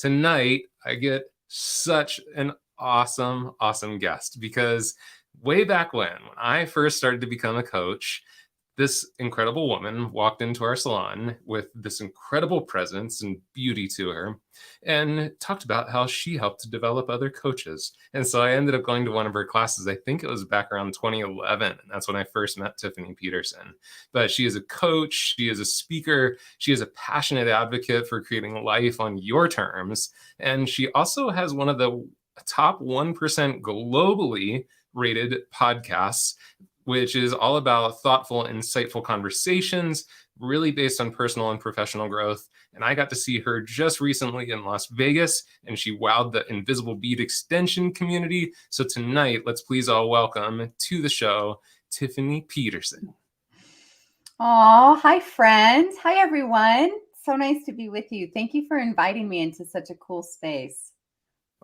tonight I get such an awesome guest because way back when I first started to become a coach, this incredible woman walked into our salon with this incredible presence and beauty to her and talked about how she helped to develop other coaches. And so I ended up going to one of her classes. I think it was back around 2011. And that's when I first met Tiffany Peterson. But she is a coach, she is a speaker, she is a passionate advocate for creating life on your terms. And she also has one of the top 1% globally rated podcasts, which is all about thoughtful, insightful conversations, really based on personal and professional growth. And I got to see her just recently in Las Vegas, and she wowed the Invisible Bead Extension community. So tonight, let's please all welcome to the show, Tiffany Peterson. Oh, hi, friends. Hi, everyone. So nice to be with you. Thank you for inviting me into such a cool space.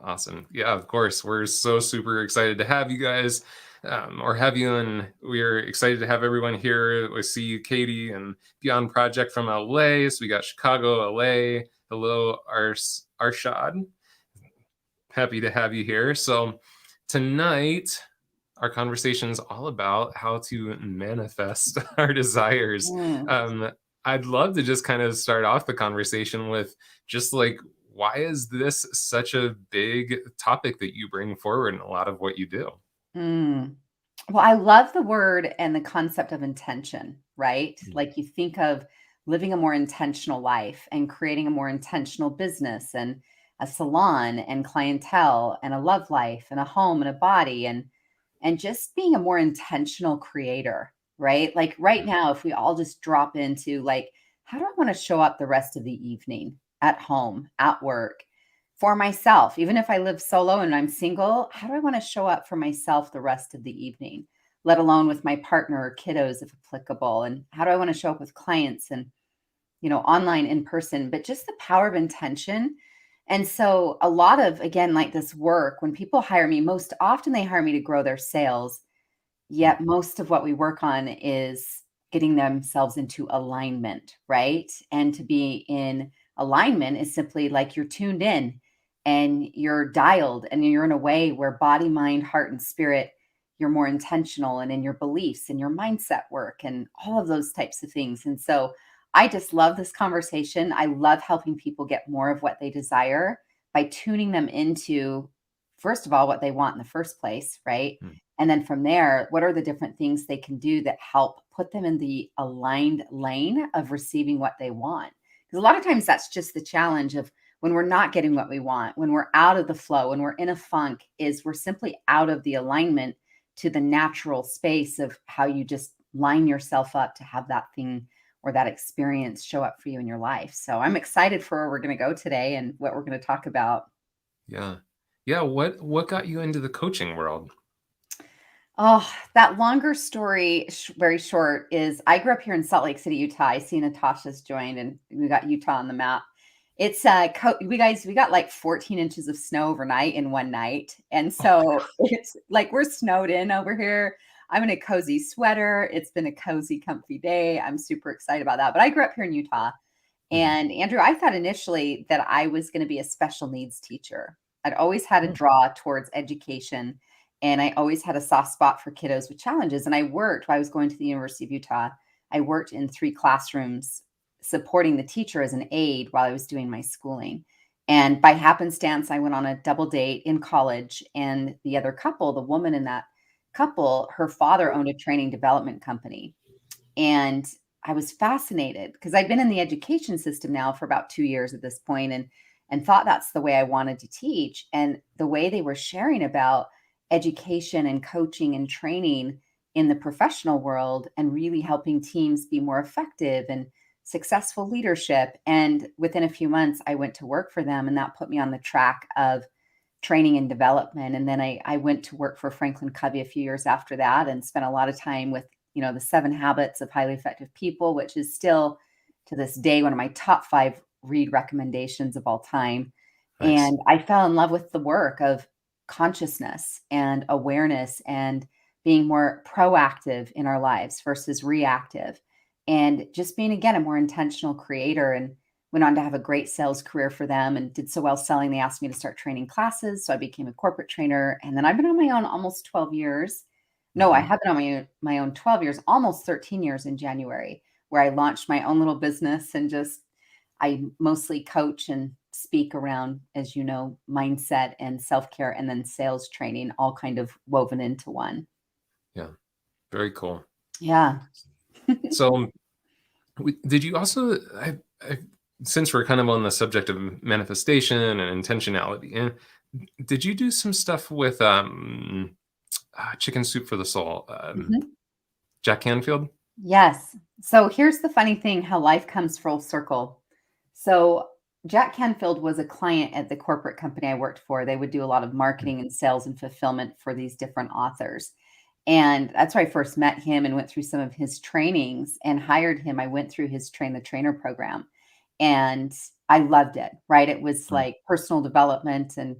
Awesome. Yeah, of course. We're so super excited to have you guys. And we're excited to have everyone here. We see Katie and Beyond Project from LA. So we got Chicago, LA. Hello, Arshad. Happy to have you here. So tonight, our conversation is all about how to manifest our desires. I'd love to just kind of start off the conversation with just like, why is this such a big topic that you bring forward in a lot of what you do? Well, I love the word and the concept of intention, right? Like you think of living a more intentional life and creating a more intentional business and a salon and clientele and a love life and a home and a body and just being a more intentional creator, right? Like right now, if we all just drop into like, how do I want to show up the rest of the evening at home, at work? For myself, even if I live solo and I'm single, how do I want to show up for myself the rest of the evening, let alone with my partner or kiddos, if applicable? And how do I want to show up with clients and, online, in person, but just the power of intention. And so a lot of, again, like this work, when people hire me, most often they hire me to grow their sales. Yet most of what we work on is getting themselves into alignment, right? And to be in alignment is simply like you're tuned in and you're dialed and you're in a way where body, mind, heart, and spirit, you're more intentional and in your beliefs and your mindset work and all of those types of things. And so I just love this conversation. I love helping people get more of what they desire by tuning them into, first of all, what they want in the first place, right? And then from there, what are the different things they can do that help put them in the aligned lane of receiving what they want? Because a lot of times that's just the challenge of when we're not getting what we want, when we're out of the flow, when we're in a funk, is we're simply out of the alignment to the natural space of how you just line yourself up to have that thing or that experience show up for you in your life. So I'm excited for where we're going to go today and what we're going to talk about. Yeah. What got you into the coaching world? Oh, that longer story, very short, is I grew up here in Salt Lake City, Utah. I see Natasha's joined, and we got Utah on the map. It's we got like 14 inches of snow overnight in one night, and so it's like we're snowed in over here. I'm in a cozy sweater. It's been a cozy, comfy day. I'm super excited about that. But I grew up here in Utah, and Andrew, I thought initially that I was going to be a special needs teacher. I'd always had a draw towards education. And I always had a soft spot for kiddos with challenges. And I worked while I was going to the University of Utah. I worked in 3 classrooms supporting the teacher as an aide while I was doing my schooling. And by happenstance, I went on a double date in college. And the other couple, the woman in that couple, her father owned a training development company. And I was fascinated because I'd been in the education system now for about 2 years at this point and thought that's the way I wanted to teach. And the way they were sharing about education and coaching and training in the professional world and really helping teams be more effective and successful leadership. And within a few months, I went to work for them, and that put me on the track of training and development. And then I went to work for Franklin Covey a few years after that and spent a lot of time with, the 7 Habits of Highly Effective People, which is still to this day one of my top 5 read recommendations of all time. Nice. And I fell in love with the work of consciousness and awareness and being more proactive in our lives versus reactive, and just being, again, a more intentional creator. And went on to have a great sales career for them and did so well selling. They asked me to start training classes. So I became a corporate trainer. And then I've been on my own almost 12 years. No, I Mhm. have been on my own 12 years, almost 13 years in January, where I launched my own little business and just I mostly coach and speak around, as you know, mindset and self-care and then sales training, all kind of woven into one. Yeah, very cool. Yeah. So, did you also? Since we're kind of on the subject of manifestation and intentionality, did you do some stuff with Chicken Soup for the Soul, Mhm. Jack Canfield? Yes. So here's the funny thing how life comes full circle. So Jack Canfield was a client at the corporate company I worked for. They would do a lot of marketing and sales and fulfillment for these different authors. And that's where I first met him and went through some of his trainings and hired him. I went through his train the trainer program and I loved it, right? It was Mm. like personal development and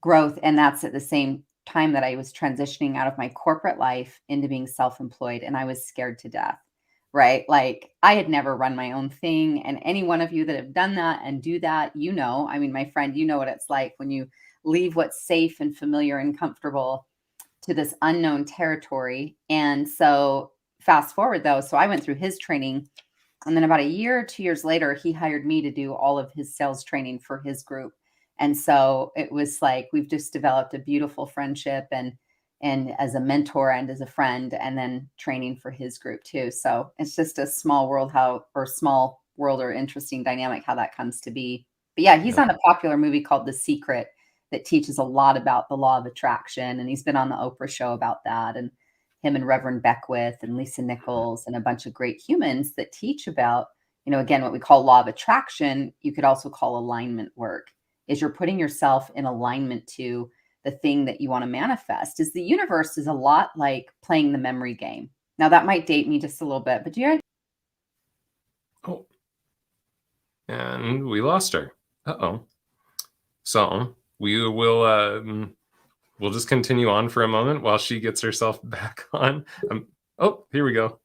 growth. And that's at the same time that I was transitioning out of my corporate life into being self employed. And I was scared to death, right? Like I had never run my own thing. And any one of you that have done that and do that, you know, I mean, my friend, you know what it's like when you leave what's safe and familiar and comfortable to this unknown territory. And so fast forward though, so I went through his training and then about a year or 2 years later, he hired me to do all of his sales training for his group. And so it was like we've just developed a beautiful friendship and as a mentor and as a friend, and then training for his group too. So it's just a small world small world or interesting dynamic how that comes to be. But yeah, he's Yeah. on a popular movie called The Secret that teaches a lot about the law of attraction. And he's been on the Oprah show about that. And him and Reverend Beckwith and Lisa Nichols and a bunch of great humans that teach about, again, what we call law of attraction, you could also call alignment work, is you're putting yourself in alignment to the thing that you want to manifest. Is the universe is a lot like playing the memory game. Now that might date me just a little bit, but do you Oh, and we lost her. Uh-oh. So we'll just continue on for a moment while she gets herself back on. Oh, here we go.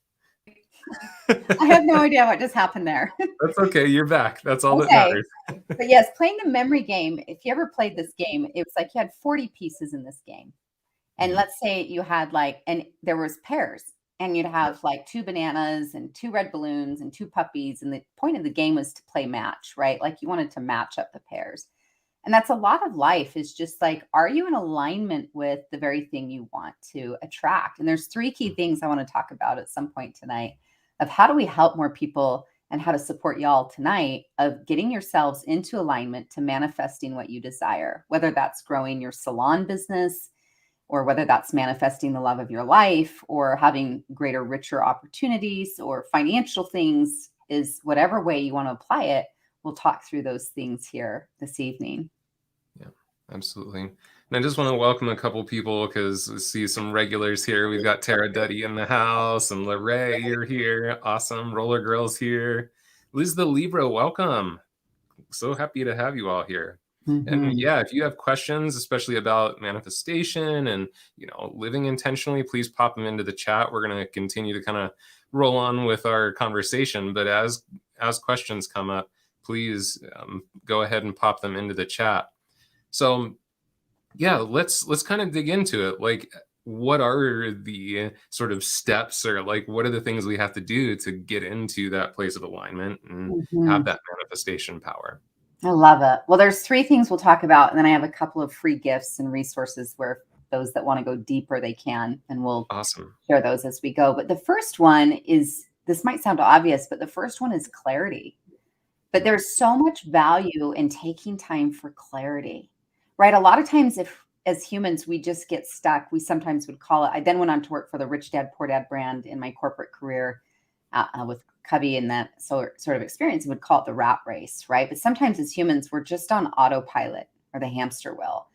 I have no idea what just happened there. That's okay. You're back. That's all that Okay. matters. But yes, playing the memory game, if you ever played this game, it was like you had 40 pieces in this game. And Mhm. let's say you had and there was pairs and you'd Yeah. have like two bananas and two red balloons and two puppies. And the point of the game was to play match, right? Like you wanted to match up the pairs. And that's a lot of life is just like, are you in alignment with the very thing you want to attract? And there's three key things I want to talk about at some point tonight of how do we help more people and how to support y'all tonight of getting yourselves into alignment to manifesting what you desire, whether that's growing your salon business or whether that's manifesting the love of your life or having greater, richer opportunities or financial things is whatever way you want to apply it. We'll talk through those things here this evening. Yeah, absolutely. And I just want to welcome a couple people because we see some regulars here. We've got Tara Duddy in the house and Lorraine, you're here. Awesome. Roller Girls here. Liz the Libra, welcome. So happy to have you all here. And Mhm. yeah, if you have questions, especially about manifestation and living intentionally, please pop them into the chat. We're going to continue to kind of roll on with our conversation. But as questions come up, please go ahead and pop them into the chat. So yeah, let's kind of dig into it. Like, what are the sort of steps, or like, what are the things we have to do to get into that place of alignment and have Mhm. that manifestation power? I love it. Well, there's three things we'll talk about, and then I have a couple of free gifts and resources where those that want to go deeper they can, and we'll Awesome. share those as we go. But the first one is this might sound obvious, but the first one is clarity. But there's so much value in taking time for clarity, right? A lot of times, if as humans we just get stuck, we sometimes would call it. I then went on to work for the Rich Dad Poor Dad brand in my corporate career with Cubby and that sort of experience, and would call it the rat race, right? But sometimes as humans, we're just on autopilot or the hamster wheel,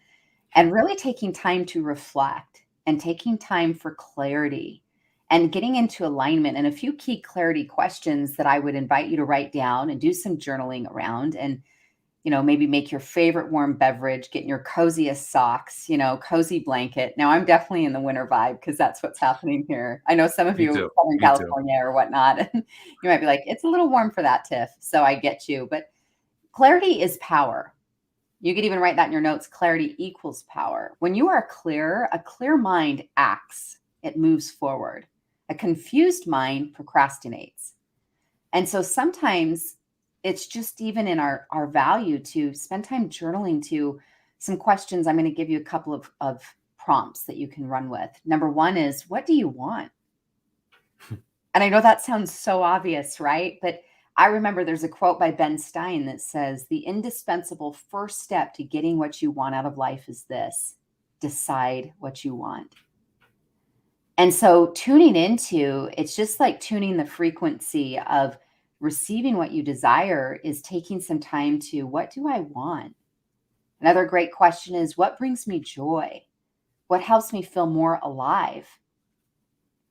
and really taking time to reflect and taking time for clarity and getting into alignment and a few key clarity questions that I would invite you to write down and do some journaling around and maybe make your favorite warm beverage, get in your coziest socks, cozy blanket. Now I'm definitely in the winter vibe because that's what's happening here. I know some of Me you too. Southern Me too. California or whatnot, and you might be like, it's a little warm for that, Tiff. So I get you. But Clarity is power. You could even write that in your notes. Clarity equals power. When you are clear, a clear mind acts, it moves forward. A confused mind procrastinates. And so sometimes it's just even in our value to spend time journaling to some questions. I'm going to give you a couple of prompts that you can run with. Number one is, what do you want? And I know that sounds so obvious, right? But I remember there's a quote by Ben Stein that says, the indispensable first step to getting what you want out of life is this: decide what you want. And so tuning into, it's just like tuning the frequency of receiving what you desire is taking some time to, what do I want? Another great question is, what brings me joy? What helps me feel more alive?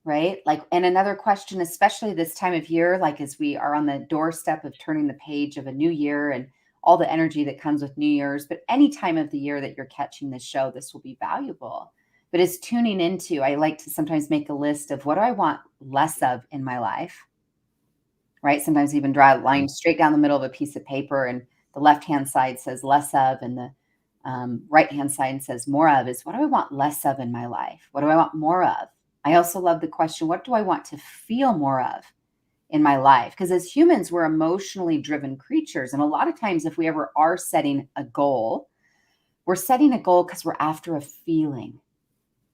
Right? Like, and another question, especially this time of year, like as we are on the doorstep of turning the page of a new year and all the energy that comes with New Year's, but any time of the year that you're catching this show, this will be valuable. But it's tuning into, I like to sometimes make a list of what do I want less of in my life, right? Sometimes even draw a line straight down the middle of a piece of paper, and the left-hand side says less of, and the right-hand side says more of. Is, what do I want less of in my life? What do I want more of? I also love the question, what do I want to feel more of in my life? Because as humans, we're emotionally driven creatures. And a lot of times, if we ever are setting a goal, we're setting a goal because we're after a feeling,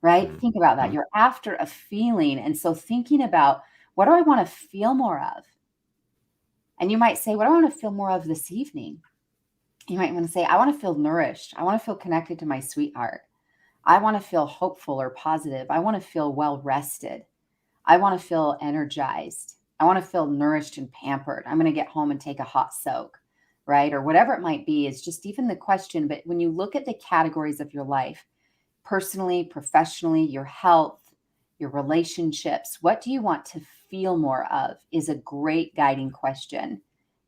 right? Mm-hmm. Think about that. You're after a feeling. And so thinking about, what do I want to feel more of? And you might say, what do I want to feel more of this evening? You might want to say, I want to feel nourished. I want to feel connected to my sweetheart. I want to feel hopeful or positive. I want to feel well rested. I want to feel energized. I want to feel nourished and pampered. I'm going to get home and take a hot soak, right? Or whatever it might be, is just even the question. But when you look at the categories of your life, personally, professionally, your health, your relationships, what do you want to feel more of is a great guiding question.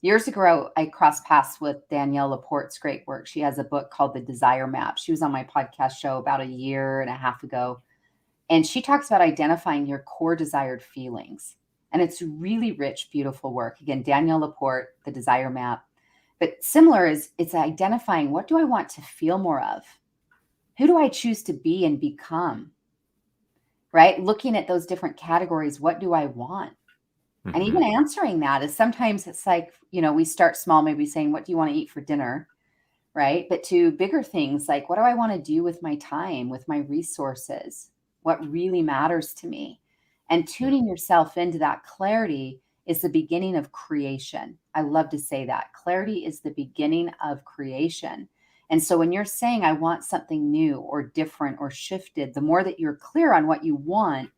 Years ago, I crossed paths with Danielle Laporte's great work. She has a book called The Desire Map. She was on my podcast show about a year and a half ago. And she talks about identifying your core desired feelings. And it's really rich, beautiful work. Again, Danielle Laporte, The Desire Map. But similar is, it's identifying, what do I want to feel more of? Who do I choose to be and become? Right? Looking at those different categories, what do I want? And even answering that is, sometimes it's like, we start small, maybe saying, what do you want to eat for dinner? Right? But to bigger things like, what do I want to do with my time, with my resources? What really matters to me? And tuning yourself into that clarity is the beginning of creation. I love to say that. Clarity is the beginning of creation. And so when you're saying, I want something new or different or shifted, the more that you're clear on what you want,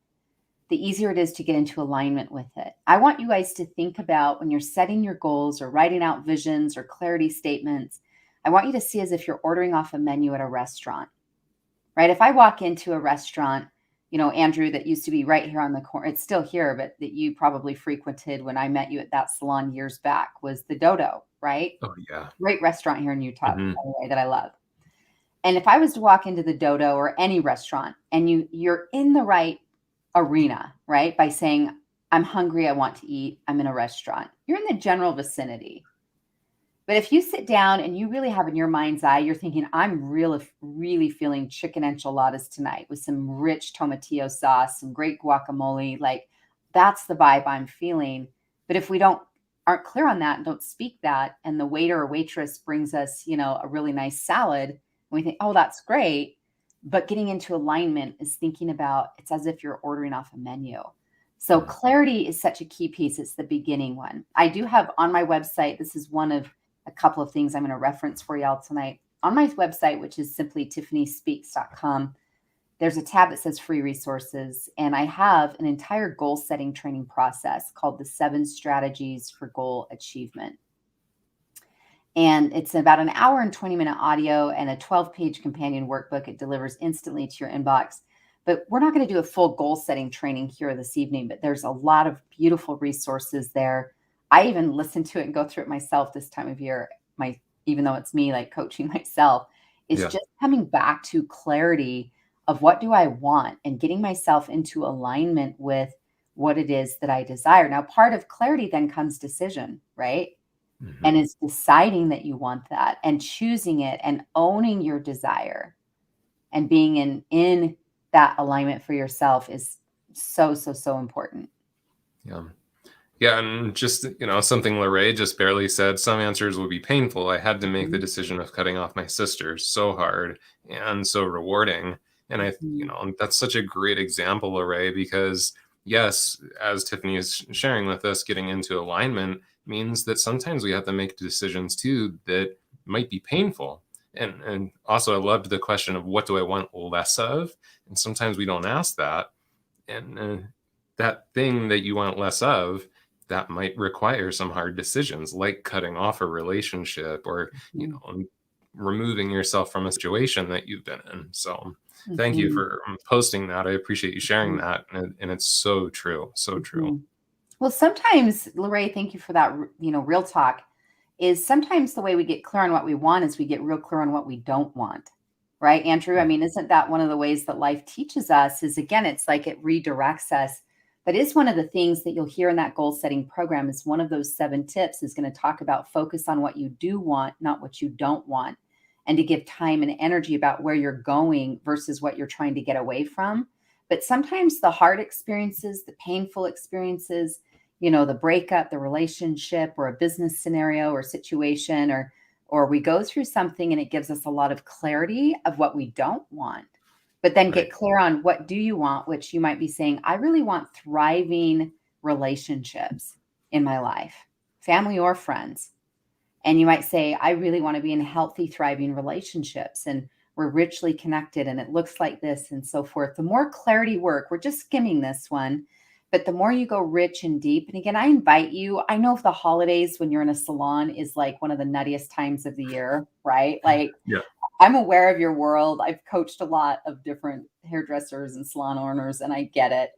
the easier it is to get into alignment with it. I want you guys to think about, when you're setting your goals or writing out visions or clarity statements, I want you to see as if you're ordering off a menu at a restaurant, right? If I walk into a restaurant, Andrew, that used to be right here on the corner, it's still here, but that you probably frequented when I met you at that salon years back, was the Dodo, right? Oh, yeah. Great restaurant here in Utah, by the way, that I love. And if I was to walk into the Dodo or any restaurant, and you're in the right arena, right? By saying, I'm hungry, I want to eat, I'm in a restaurant, you're in the general vicinity. But if you sit down and you really have in your mind's eye, you're thinking, I'm really feeling chicken enchiladas tonight with some rich tomatillo sauce, some great guacamole, like that's the vibe I'm feeling. But if we aren't clear on that and don't speak that, and the waiter or waitress brings us, a really nice salad, and we think, oh, that's great. But getting into alignment is thinking about, it's as if you're ordering off a menu. So clarity is such a key piece. It's the beginning one. I do have on my website, this is one of a couple of things I'm going to reference for y'all tonight. On my website, which is simply tiffanyspeaks.com, there's a tab that says free resources. And I have an entire goal setting training process called the 7 strategies for goal achievement. And it's about an hour and 20-minute audio and a 12-page companion workbook. It delivers instantly to your inbox. But we're not going to do a full goal setting training here this evening, but there's a lot of beautiful resources there. I even listen to it and go through it myself this time of year. Even though it's me like coaching myself, it's just coming back to clarity of, what do I want, and getting myself into alignment with what it is that I desire. Now, part of clarity then comes decision, right? and Mhm. is deciding that you want that and choosing it and owning your desire and being in that alignment for yourself is so, so, so important. Yeah. Yeah, and just, something Lorraine just barely said, some answers would be painful. I had to make the Mhm, decision of cutting off my sister. So hard and so rewarding. And mhm, that's such a great example, Lorraine, because yes, as Tiffany is sharing with us, getting into alignment means that sometimes we have to make decisions too that might be painful. And also I loved the question of what do I want less of? And sometimes we don't ask that. And that thing that you want less of, that might require some hard decisions like cutting off a relationship or mhm, removing yourself from a situation that you've been in. So thank you mhm, for posting that. I appreciate you sharing mhm, that, and it's so true, so true. mhm. Well, sometimes, Lorraine, thank you for that, real talk, is sometimes the way we get clear on what we want is we get real clear on what we don't want. Right, Andrew? I Yeah. mean, isn't that one of the ways that life teaches us is again, it's like it redirects us. That is one of the things that you'll hear in that goal setting program is one of those 7 tips is going to talk about focus on what you do want, not what you don't want, and to give time and energy about where you're going versus what you're trying to get away from. But sometimes the hard experiences, the painful experiences, the breakup, the relationship, or a business scenario or situation, or we go through something and it gives us a lot of clarity of what we don't want. But then Right. get clear on what do you want, which you might be saying, I really want thriving relationships in my life, family or friends. And you might say, I really want to be in healthy, thriving relationships. And we're richly connected and it looks like this and so forth. The more clarity work, we're just skimming this one. But the more you go rich and deep, and again, I invite you. I know if the holidays when you're in a salon is like one of the nuttiest times of the year, right? Like Yeah. I'm aware of your world. I've coached a lot of different hairdressers and salon owners, and I get it.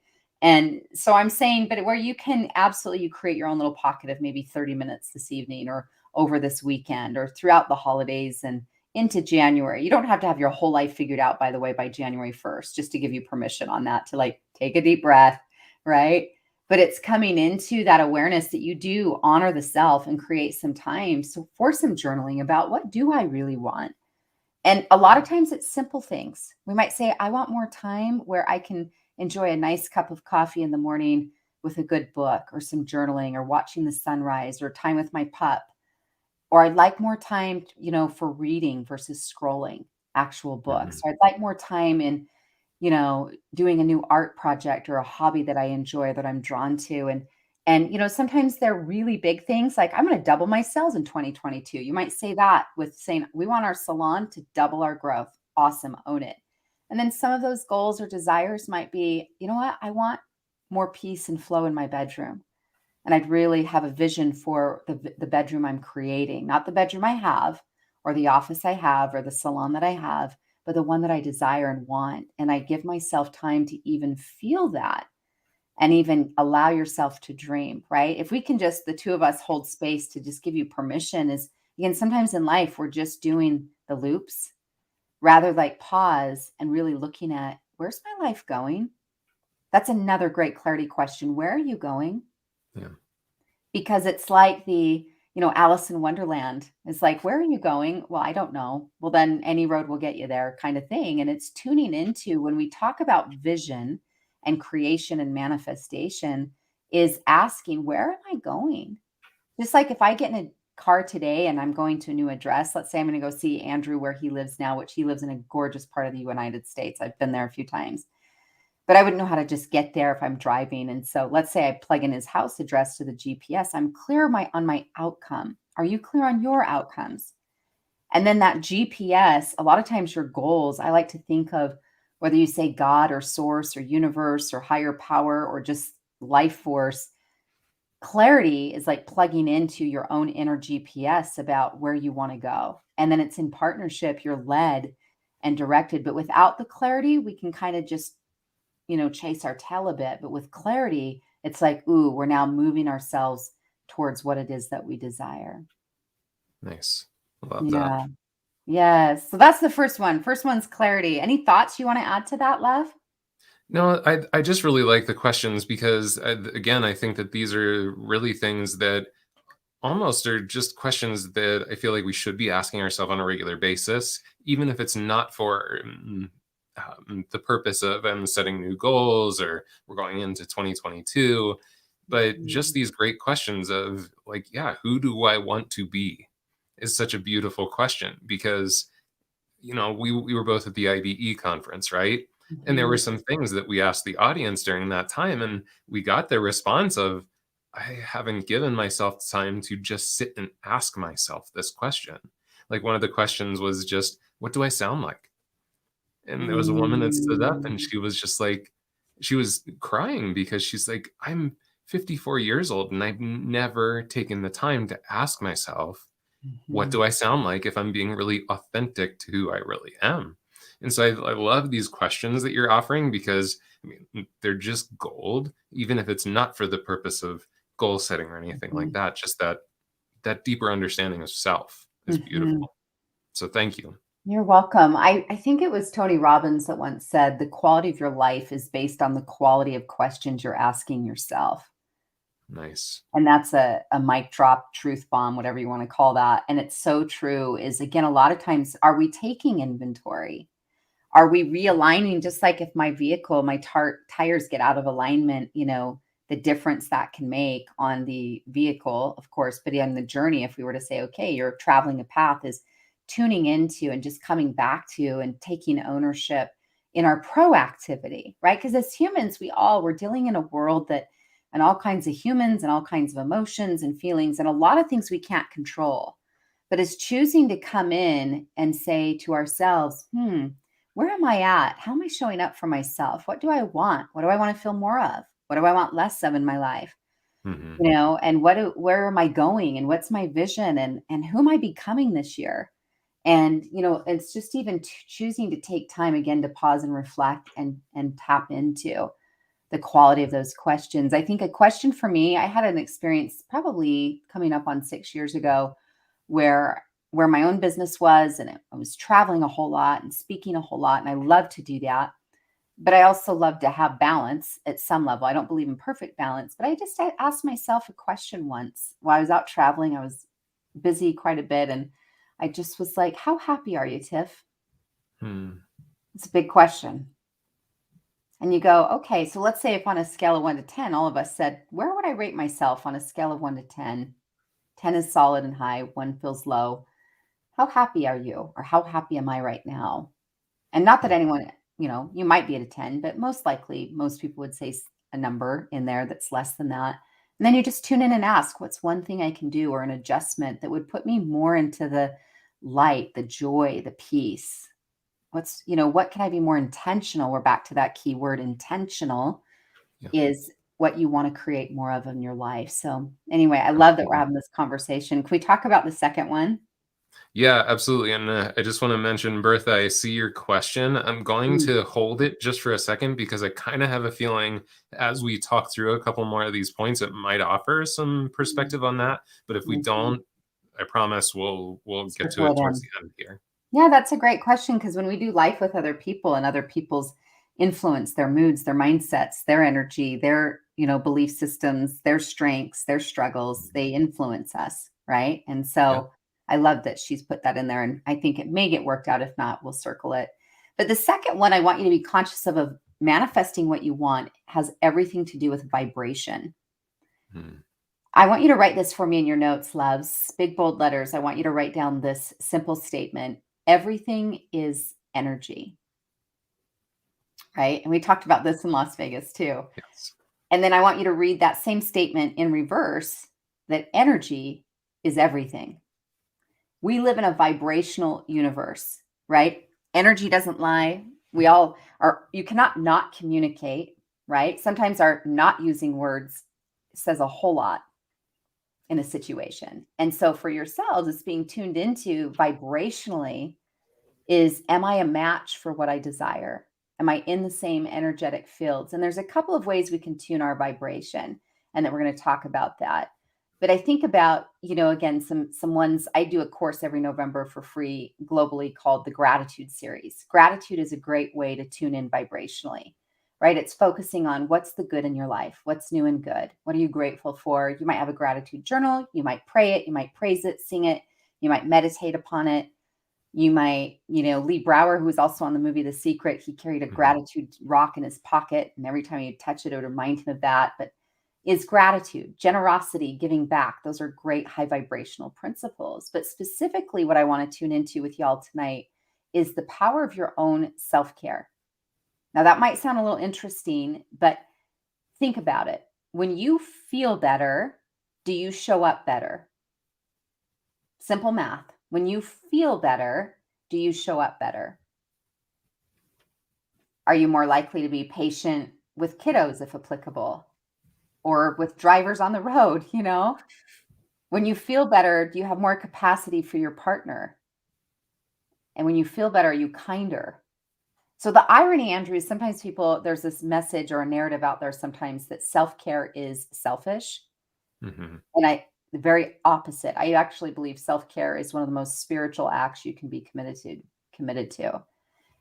And so I'm saying, but where you can absolutely you create your own little pocket of maybe 30 minutes this evening or over this weekend or throughout the holidays and into January. You don't have to have your whole life figured out, by the way, by January 1st, just to give you permission on that to like take a deep breath, right? But it's coming into that awareness that you do honor the self and create some time so for some journaling about what do I really want? And a lot of times it's simple things. We might say, I want more time where I can enjoy a nice cup of coffee in the morning with a good book or some journaling or watching the sunrise or time with my pup. Or I'd like more time, for reading versus scrolling actual books. Mhm. Or I'd like more time in, doing a new art project or a hobby that I enjoy that I'm drawn to. And sometimes they're really big things like I'm going to double my sales in 2022. You might say that with saying we want our salon to double our growth. Awesome, own it. And then some of those goals or desires might be, you know what? I want more peace and flow in my bedroom. And I'd really have a vision for the bedroom I'm creating, not the bedroom I have or the office I have or the salon that I have, but the one that I desire and want. And I give myself time to even feel that and even allow yourself to dream, right? If we can just, the two of us hold space to just give you permission is again, sometimes in life, we're just doing the loops rather like pause and really looking at where's my life going? That's another great clarity question. Where are you going? Yeah. Because it's like Alice in Wonderland. It's like, "Where are you going?" "Well, I don't know." "Well, then any road will get you there," kind of thing, and it's tuning into when we talk about vision and creation and manifestation is asking, "Where am I going?" Just like if I get in a car today and I'm going to a new address, let's say I'm gonna go see Andrew where he lives now, which he lives in a gorgeous part of the United States. I've been there a few times. But I wouldn't know how to just get there if I'm driving, and so let's say I plug in his house address to the GPS, I'm clear on my outcome. Are you clear on your outcomes? And then that GPS, a lot of times your goals, I like to think of whether you say God or source or universe or higher power or just life force, clarity is like plugging into your own inner GPS about where you wanna go, and then it's in partnership, you're led and directed, but without the clarity, we can kinda just chase our tail a bit. But with clarity, it's like, ooh, we're now moving ourselves towards what it is that we desire. Nice. Love that. Yeah. Yes. So that's the first one. First one's clarity. Any thoughts you want to add to that, love? No, I just really like the questions because, again, I think that these are really things that almost are just questions that I feel like we should be asking ourselves on a regular basis, even if it's not for the purpose of setting new goals or we're going into 2022. But just Mhm. these great questions of like, yeah, who do I want to be is such a beautiful question because, we were both at the IBE conference, right? And there were Mhm. some things that we asked the audience during that time, and we got the response of, I haven't given myself time to just sit and ask myself this question. Like one of the questions was just, what do I sound like? And there was a woman that stood up and Mm. she was just like, she was crying because she's like, I'm 54 years old and I've never taken the time to ask myself, what Mhm. do I sound like if I'm being really authentic to who I really am? And so I love these questions that you're offering because they're just gold, even if it's not for the purpose of goal setting or anything like Mhm. that. Just that deeper understanding of self is Mhm. beautiful. So thank you. You're welcome. I think it was Tony Robbins that once said, the quality of your life is based on the quality of questions you're asking yourself. Nice. And that's a mic drop, truth bomb, whatever you want to call that. And it's so true is again, a lot of times, are we taking inventory? Are we realigning? Just like if my vehicle, my tires get out of alignment, the difference that can make on the vehicle, of course, but on the journey, if we were to say, okay, you're traveling a path, is tuning into and just coming back to and taking ownership in our proactivity, right? Because as humans, we're dealing in a world that, and all kinds of humans and all kinds of emotions and feelings, and a lot of things we can't control. But it's choosing to come in and say to ourselves, where am I at? How am I showing up for myself? What do I want? What do I want to feel more of? What do I want less of in my life? Hmm. And where am I going and what's my vision and who am I becoming this year? And it's just even choosing to take time again to pause and reflect and tap into the quality of those questions. I think a question for me, I had an experience probably coming up on 6 years ago where my own business was, and I was traveling a whole lot and speaking a whole lot, and I love to do that. But I also love to have balance at some level. I don't believe in perfect balance, but I asked myself a question once while I was out traveling. I was busy quite a bit, and I just was like, "How happy are you, Tiff?" Hmm. It's a big question. And you go, okay, so let's say if on a scale of 1 to 10, all of us said, where would I rate myself on a scale of 1 to 10? 10 is solid and high, 1 feels low. How happy are you? Or how happy am I right now? And not that anyone, you might be at a 10, but most likely, most people would say a number in there that's less than that. And then you just tune in and ask, what's one thing I can do or an adjustment that would put me more into the light, the joy, the peace? What can I be more intentional? We're back to that key word intentional Yeah, is what you want to create more of in your life. So anyway, I love that we're absolutely. having this conversation. Can we talk about the second one? Yeah, absolutely. And I just want to mention, Bertha, I see your question. I'm going Mm, to hold it just for a second because I kind of have a feeling as we talk through a couple more of these points, it might offer some mm, perspective on that. But if we mhm. don't, I promise we'll get to Circle it it towards in. the end here. Yeah, that's a great question because when we do life with other people and other people's influence, their moods, their mindsets, their energy, their, belief systems, their strengths, their struggles, Mhm. they influence us, right? And Yeah. so I love that she's put that in there and I think it may get worked out. If not, we'll circle it. But the second one I want you to be conscious of manifesting what you want has everything to do with vibration. Mhm. I want you to write this for me in your notes, loves. Big bold letters. I want you to write down this simple statement. Everything is energy, right? And we talked about this in Las Vegas too. Yes. And then I want you to read that same statement in reverse that energy is everything. We live in a vibrational universe, right? Energy doesn't lie. We all are, you cannot not communicate, right? Sometimes our not using words says a whole lot in a situation. And so for yourselves, it's being tuned into vibrationally is, am I a match for what I desire? Am I in the same energetic fields? And there's a couple of ways we can tune our vibration and that we're going to talk about that. But I think about, again, some ones. I do a course every November for free globally called the Gratitude Series. Gratitude is a great way to tune in vibrationally. right? It's focusing on what's the good in your life, what's new and good. What are you grateful for? You might have a gratitude journal. You might pray it. You might praise it, sing it. You might meditate upon it. You might, Lee Brower, who was also on the movie The Secret, he carried a gratitude rock in his pocket. And every time he'd touch it, it would remind him of that. But is gratitude, generosity, giving back. Those are great high vibrational principles. But specifically, what I want to tune into with y'all tonight is the power of your own self-care. Now, that might sound a little interesting, but think about it. When you feel better, do you show up better? Simple math. When you feel better, do you show up better? Are you more likely to be patient with kiddos, if applicable, or with drivers on the road? When you feel better, do you have more capacity for your partner? And when you feel better, are you kinder? So the irony, Andrew, is sometimes there's this message or a narrative out there sometimes that self-care is selfish. And the very opposite. I actually believe self-care is one of the most spiritual acts you can be committed to.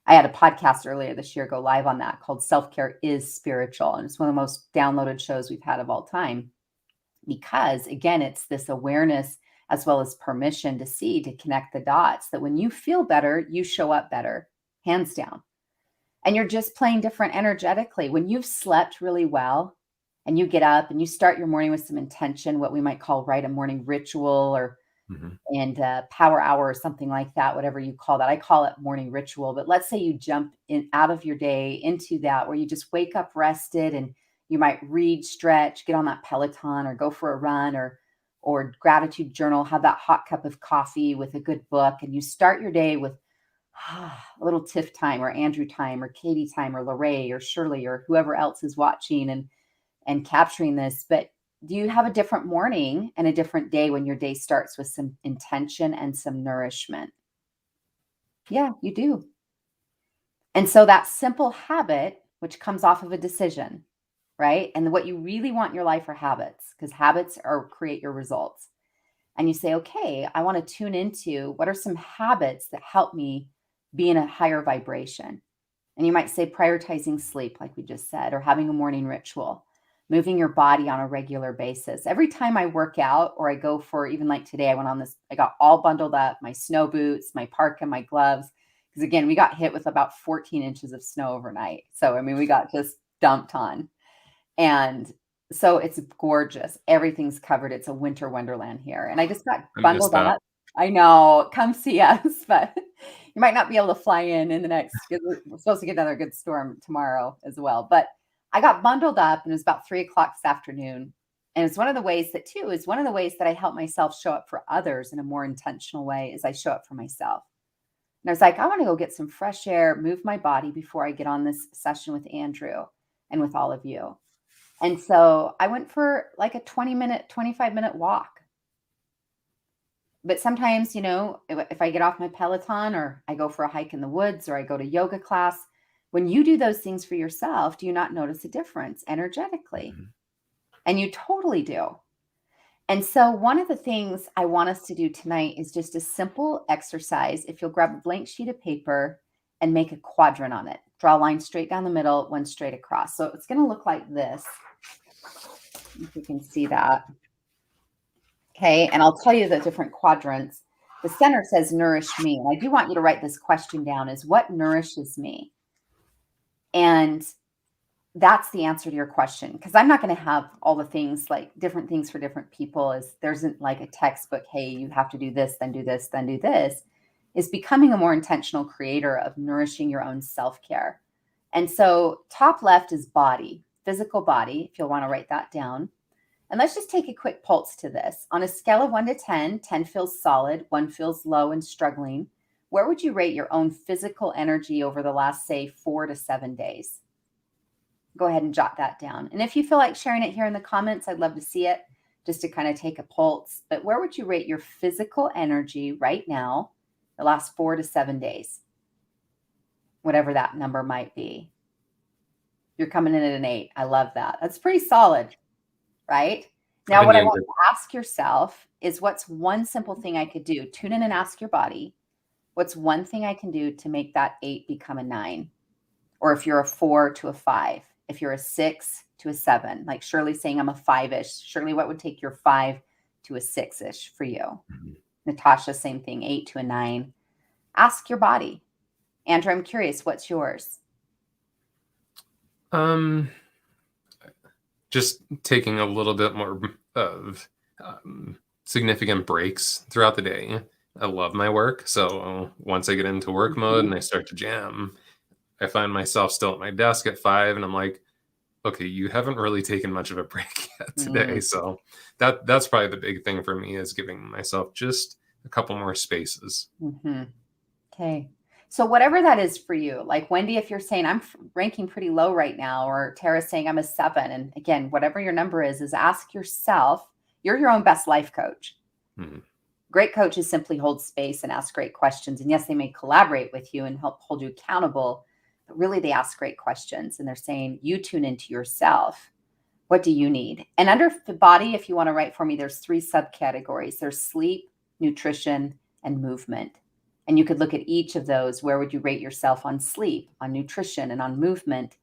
I had a podcast earlier this year go live on that called Self-Care is Spiritual. And it's one of the most downloaded shows we've had of all time. Because again, it's this awareness as well as permission to connect the dots, that when you feel better, you show up better, hands down. And you're just playing different energetically. When you've slept really well and you get up and you start your morning with some intention, what we might call a morning ritual or and power hour or something like that, whatever you call that. I call it morning ritual. But let's say you jump in out of your day into that, where you just wake up rested and you might read, stretch, get on that Peloton or go for a run or gratitude journal, have that hot cup of coffee with a good book. And you start your day with a little Tiff time or Andrew time or Katie time or Lorraine or Shirley or whoever else is watching and capturing this. But do you have a different morning and a different day when your day starts with some intention and some nourishment? Yeah, you do. And so that simple habit, which comes off of a decision, right? And what you really want in your life are habits, because habits create your results. And you say, okay, I want to tune into what are some habits that help me be in a higher vibration. And you might say prioritizing sleep, like we just said, or having a morning ritual, moving your body on a regular basis. Every time I work out or I go for, even like today, I got all bundled up, my snow boots, my parka, my gloves. Because again, we got hit with about 14 inches of snow overnight. So, we got just dumped on. And so it's gorgeous. Everything's covered. It's a winter wonderland here. And I just got bundled up. I know. Come see us, but you might not be able to fly in the next, we're supposed to get another good storm tomorrow as well. But I got bundled up and it was about 3:00 this afternoon. And it's one of the ways that I help myself show up for others in a more intentional way is I show up for myself. And I was like, I want to go get some fresh air, move my body before I get on this session with Andrew and with all of you. And so I went for like a 25-minute walk. But sometimes, if I get off my Peloton or I go for a hike in the woods or I go to yoga class, when you do those things for yourself, do you not notice a difference energetically? And you totally do. And so one of the things I want us to do tonight is just a simple exercise. If you'll grab a blank sheet of paper and make a quadrant on it, draw a line straight down the middle, one straight across. So it's going to look like this. If you can see that. Okay. And I'll tell you the different quadrants. The center says nourish me. And I do want you to write this question down, is what nourishes me? And that's the answer to your question, because I'm not going to have all the things, like different things for different people. There isn't like a textbook, hey, you have to do this, then do this, then do this. Is becoming a more intentional creator of nourishing your own self-care. And so top left is body, physical body, if you'll want to write that down. And let's just take a quick pulse to this. On a scale of 1 to 10, 10 feels solid, 1 feels low and struggling. Where would you rate your own physical energy over the last, say, 4 to 7 days? Go ahead and jot that down. And if you feel like sharing it here in the comments, I'd love to see it, just to kind of take a pulse. But where would you rate your physical energy right now, the last 4 to 7 days? Whatever that number might be. You're coming in at an 8. I love that. That's pretty solid, right? Now, what I want you to ask yourself is, what's one simple thing I could do? Tune in and ask your body, what's one thing I can do to make that 8 become a 9? or if you're a 4 to a 5, if you're a 6 to a 7, like Shirley saying I'm a 5-ish. Shirley, what would take your 5 to a 6-ish for you? Natasha, same thing, 8 to a 9. Ask your body. Andrew, I'm curious, what's yours? Just taking a little bit more of significant breaks throughout the day. I love my work, so once I get into work mode and I start to jam, I find myself still at my desk at 5, and I'm like, okay, you haven't really taken much of a break yet today. So that's probably the big thing for me, is giving myself just a couple more spaces. Okay. So whatever that is for you, like Wendy, if you're saying I'm ranking pretty low right now, or Tara's saying I'm a 7, and again, whatever your number is ask yourself, you're your own best life coach. Great coaches simply hold space and ask great questions. And yes, they may collaborate with you and help hold you accountable, but really they ask great questions, and they're saying you tune into yourself. What do you need? And under the body, if you want to write for me, there's 3 subcategories. There's sleep, nutrition, and movement. And you could look at each of those. Where would you rate yourself on sleep, on nutrition, and on movement?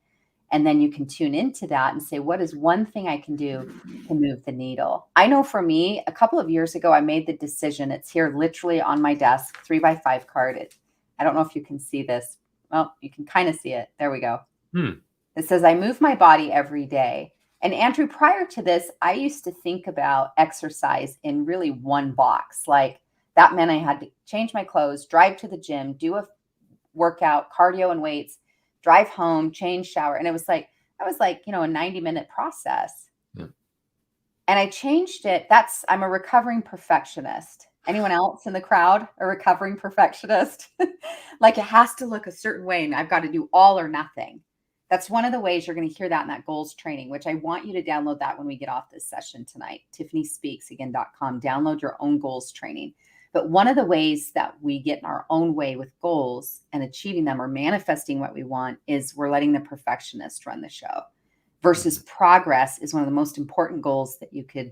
And then you can tune into that and say, what is one thing I can do to move the needle? I know for me, a couple of years ago, I made the decision. It's here literally on my desk, 3x5 card. I don't know if you can see this. Well, you can kind of see it. There we go. It says, I move my body every day. And Andrew, prior to this, I used to think about exercise in really one box. Like that meant I had to change my clothes, drive to the gym, do a workout, cardio and weights, drive home, change, shower. And it was like, that was like, a 90-minute process. And I changed it. I'm a recovering perfectionist. Anyone else in the crowd a recovering perfectionist? Like it has to look a certain way and I've got to do all or nothing. That's one of the ways you're going to hear that in that goals training, which I want you to download that when we get off this session tonight. TiffanySpeaksAgain.com. Download your own goals training. But one of the ways that we get in our own way with goals and achieving them or manifesting what we want is we're letting the perfectionist run the show, versus progress is one of the most important goals that you could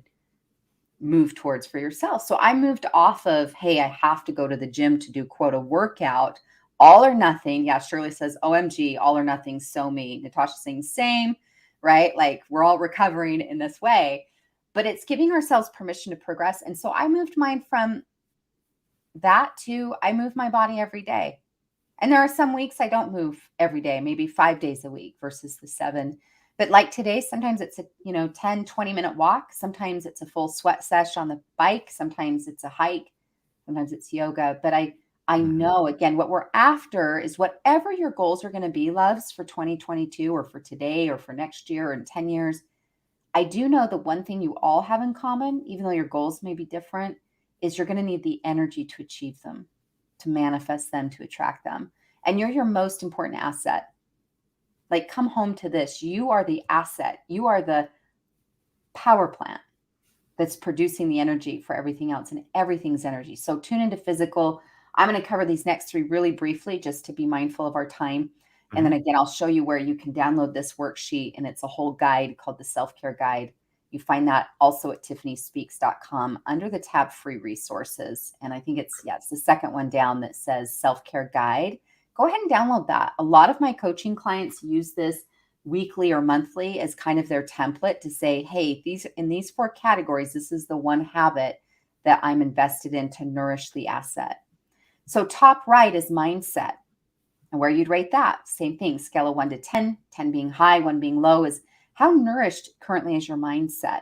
move towards for yourself. So I moved off of, hey, I have to go to the gym to do quote a workout, all or nothing. Yeah, Shirley says, OMG, all or nothing, so me. Natasha saying same, right? Like we're all recovering in this way, but it's giving ourselves permission to progress. And so I moved mine from that to I move my body every day. And there are some weeks I don't move every day, maybe 5 days a week versus the 7. But like today, sometimes it's a 10, 20-minute walk. Sometimes it's a full sweat sesh on the bike. Sometimes it's a hike. Sometimes it's yoga. But I know, again, what we're after is whatever your goals are going to be, loves, for 2022 or for today or for next year or in 10 years. I do know the one thing you all have in common, even though your goals may be different, is you're going to need the energy to achieve them, to manifest them, to attract them. And you're your most important asset. Like, come home to this. You are the asset. You are the power plant that's producing the energy for everything else, and everything's energy. So tune into physical. I'm going to cover these next 3 really briefly just to be mindful of our time. And then again, I'll show you where you can download this worksheet, and it's a whole guide called the Self-Care Guide. You find that also at TiffanySpeaks.com under the tab free resources. And I think it's the second one down that says Self-Care Guide. Go ahead and download that. A lot of my coaching clients use this weekly or monthly as kind of their template to say, hey, in these 4 categories, this is the one habit that I'm invested in to nourish the asset. So top right is mindset. And where you'd rate that, same thing, scale of 1 to 10, 10 being high, 1 being low, is how nourished currently is your mindset?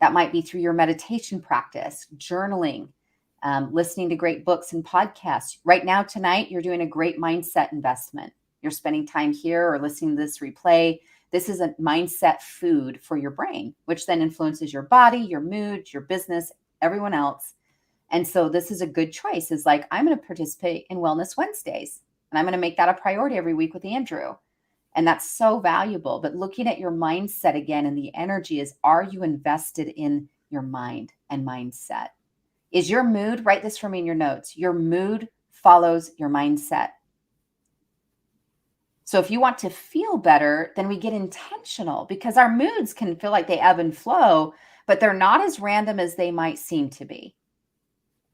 That might be through your meditation practice, journaling, listening to great books and podcasts. Right now, tonight, you're doing a great mindset investment. You're spending time here or listening to this replay. This is a mindset food for your brain, which then influences your body, your mood, your business, everyone else. And so this is a good choice. Is like, I'm going to participate in Wellness Wednesdays, and I'm going to make that a priority every week with Andrew. And that's so valuable. But looking at your mindset again, and the energy is, are you invested in your mind and mindset? Is your mood, write this for me in your notes, your mood follows your mindset. So if you want to feel better, then we get intentional, because our moods can feel like they ebb and flow, but they're not as random as they might seem to be.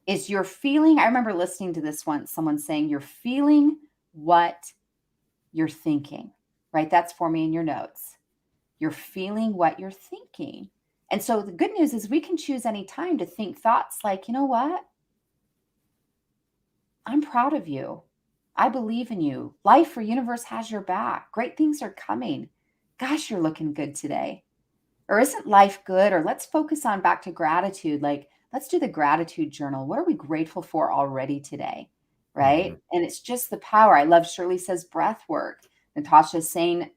Is your feeling, I remember listening to this once, someone saying, you're feeling what you're thinking, right? That's for me in your notes. You're feeling what you're thinking. And so the good news is we can choose any time to think thoughts like, you know what? I'm proud of you. I believe in you. Life or universe has your back. Great things are coming. Gosh, you're looking good today. Or isn't life good? Or let's focus on back to gratitude. Like, let's do the gratitude journal. What are we grateful for already today? Mhm. Right. And it's just the power. I love Shirley says breath work. Natasha's saying,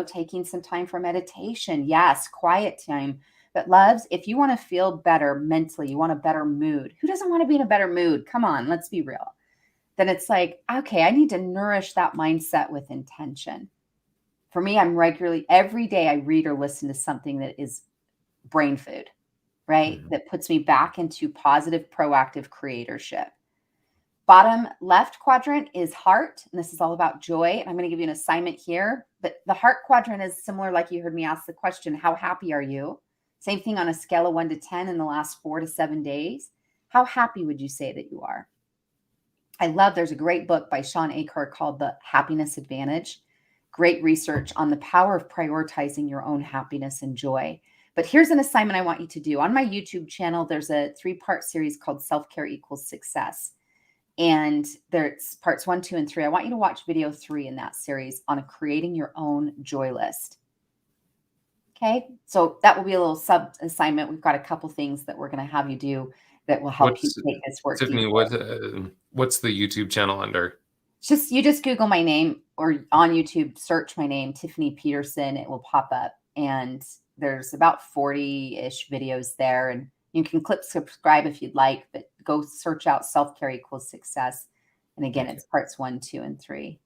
taking some time for meditation. Yes, quiet time. But loves, if you want to feel better mentally, you want a better mood. Who doesn't want to be in a better mood? Come on, let's be real. Then it's like, okay, I need to nourish that mindset with intention. For me, I'm regularly, every day I read or listen to something that is brain food, right? Mhm. That puts me back into positive, proactive creatorship. Bottom left quadrant is heart, and this is all about joy. And I'm going to give you an assignment here, but the heart quadrant is similar, like you heard me ask the question, how happy are you? Same thing on a scale of 1 to 10 in the last 4 to 7 days. How happy would you say that you are? There's a great book by Sean Achor called The Happiness Advantage. Great research on the power of prioritizing your own happiness and joy. But here's an assignment I want you to do. On my YouTube channel, there's a 3-part series called Self-Care Equals Success. And there's parts 1, 2, and 3. I want you to watch video 3 in that series on creating your own joy list. Okay, so that will be a little sub assignment. We've got a couple things that we're going to have you do that will help you What's take this work Tiffany? deeper. What's the YouTube channel under? You just Google my name or on YouTube, search my name, Tiffany Peterson. It will pop up. And there's about 40-ish videos there. And you can click subscribe if you'd like, but go search out Self-Care Equals Success. And again, Thank you. it's parts 1, 2, and 3.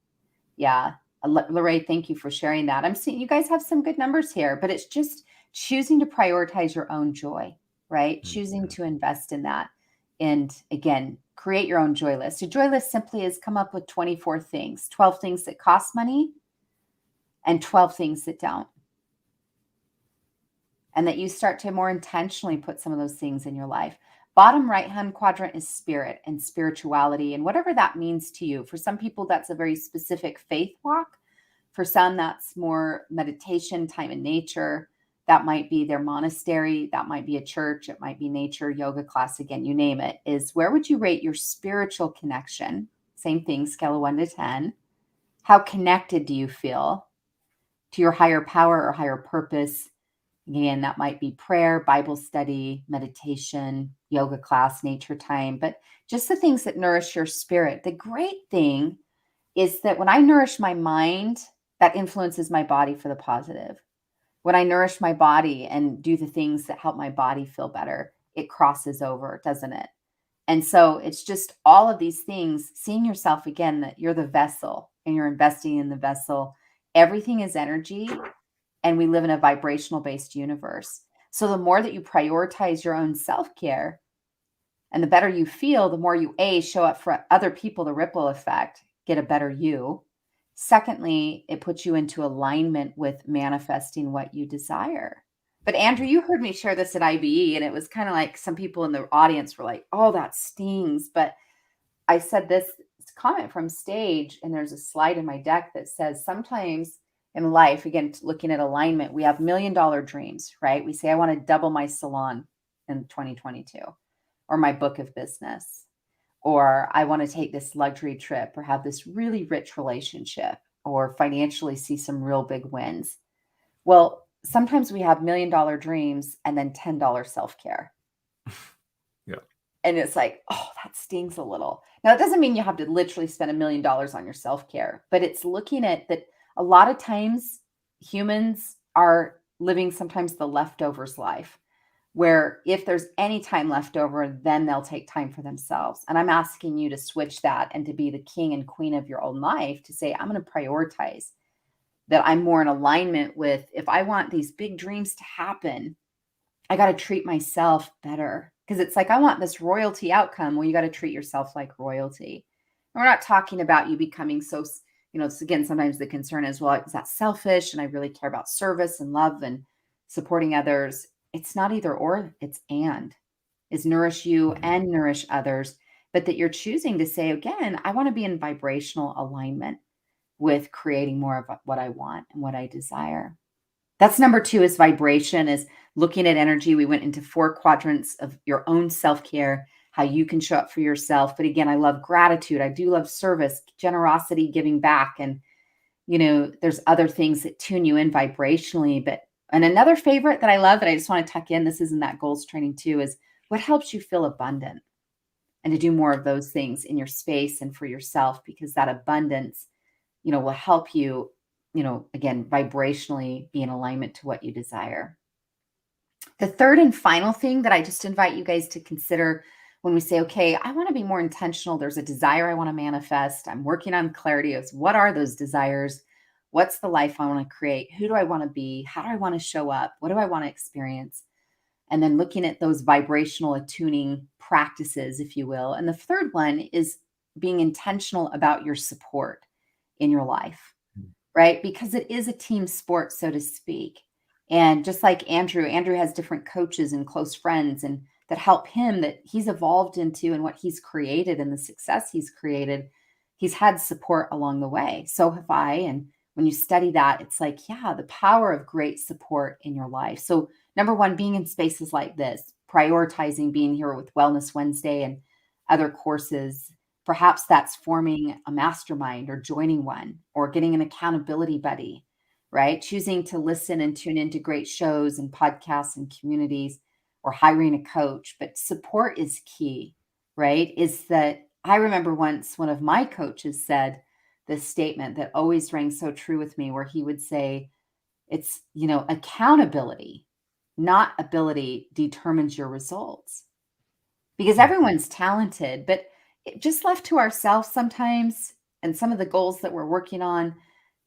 Yeah. Lorraine, thank you for sharing that. I'm seeing you guys have some good numbers here, but it's just choosing to prioritize your own joy, right? Choosing Mhm. to invest in that. And again, create your own joy list. A joy list simply is come up with 24 things, 12 things that cost money and 12 things that don't. And that you start to more intentionally put some of those things in your life. Bottom right-hand quadrant is spirit and spirituality and whatever that means to you. For some people, that's a very specific faith walk. For some, that's more meditation, time in nature. That might be their monastery. That might be a church. It might be nature, yoga class. Again, you name it. Is where would you rate your spiritual connection? Same thing, scale of 1 to 10. How connected do you feel to your higher power or higher purpose? Again, that might be prayer, Bible study, meditation, yoga class, nature time, but just the things that nourish your spirit. The great thing is that when I nourish my mind, that influences my body for the positive. When I nourish my body and do the things that help my body feel better, it crosses over, doesn't it? And so it's just all of these things, seeing yourself again, that you're the vessel and you're investing in the vessel. Everything is energy and we live in a vibrational based universe. So the more that you prioritize your own self care and the better you feel, the more you show up for other people, the ripple effect, get a better you. Secondly, it puts you into alignment with manifesting what you desire. But Andrew, you heard me share this at IBE, and it was kind of like some people in the audience were like, oh, that stings. But I said this comment from stage, and there's a slide in my deck that says sometimes in life, again, looking at alignment, we have $1,000,000 dreams, right? We say, I want to double my salon in 2022 or my book of business, or I want to take this luxury trip or have this really rich relationship or financially see some real big wins. Well, sometimes we have $1,000,000 dreams and then $10 self care. Yeah. And it's like, oh, that stings a little. Now, it doesn't mean you have to literally spend $1,000,000 on your self care, but it's looking at that a lot of times humans are living sometimes the leftovers life, where if there's any time left over, then they'll take time for themselves. And I'm asking you to switch that and to be the king and queen of your own life, to say, I'm going to prioritize that. I'm more in alignment with, if I want these big dreams to happen, I got to treat myself better, because it's like, I want this royalty outcome. Well, you got to treat yourself like royalty. And we're not talking about you becoming so, it's, again, sometimes the concern is, well, is that selfish? And I really care about service and love and supporting others. It's not either or, it's and, is nourish you Mhm. and nourish others. But that you're choosing to say, again, I want to be in vibrational alignment. with creating more of what I want and what I desire. That's number 2 is vibration, is looking at energy. We went into 4 quadrants of your own self-care, how you can show up for yourself. But again, I love gratitude. I do love service, generosity, giving back. And, there's other things that tune you in vibrationally. And another favorite that I love that I just want to tuck in, this is in that goals training too, is what helps you feel abundant, and to do more of those things in your space and for yourself, because that abundance, will help you, again, vibrationally be in alignment to what you desire. The third and final thing that I just invite you guys to consider when we say, okay, I want to be more intentional. There's a desire I want to manifest. I'm working on clarity of what are those desires? What's the life I want to create? Who do I want to be? How do I want to show up? What do I want to experience? And then looking at those vibrational attuning practices, if you will. And the third one is being intentional about your support in your life, right? Because it is a team sport, so to speak. And just like Andrew has different coaches and close friends and that help him, that he's evolved into, and what he's created and the success he's created, he's had support along the way. So have I. And when you study that, it's like, yeah, the power of great support in your life. So number 1, being in spaces like this, prioritizing being here with Wellness Wednesday and other courses. Perhaps that's forming a mastermind or joining one or getting an accountability buddy, right? Choosing to listen and tune into great shows and podcasts and communities, or hiring a coach. But support is key, right? Is that I remember once one of my coaches said this statement that always rang so true with me, where he would say, it's, accountability, not ability, determines your results. Because everyone's talented, but just left to ourselves sometimes, and some of the goals that we're working on,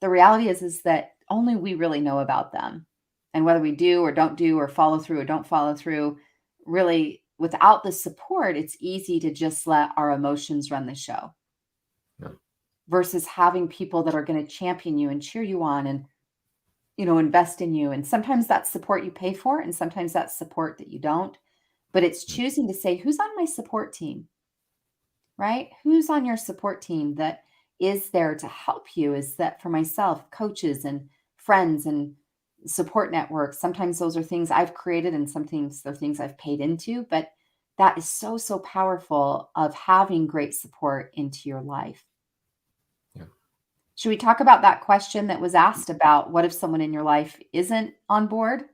the reality is that only we really know about them. And whether we do or don't do, or follow through or don't follow through, really, without the support, it's easy to just let our emotions run the show. Yeah. Versus having people that are going to champion you and cheer you on and, invest in you. And sometimes that's support you pay for, and sometimes that's support that you don't. But it's choosing to say, who's on my support team, right? Who's on your support team that is there to help you? Is that, for myself, coaches and friends and support networks. Sometimes those are things I've created, and some things they're things I've paid into. But that is so, so powerful, of having great support into your life. Yeah. Should we talk about that question that was asked about what if someone in your life isn't on board?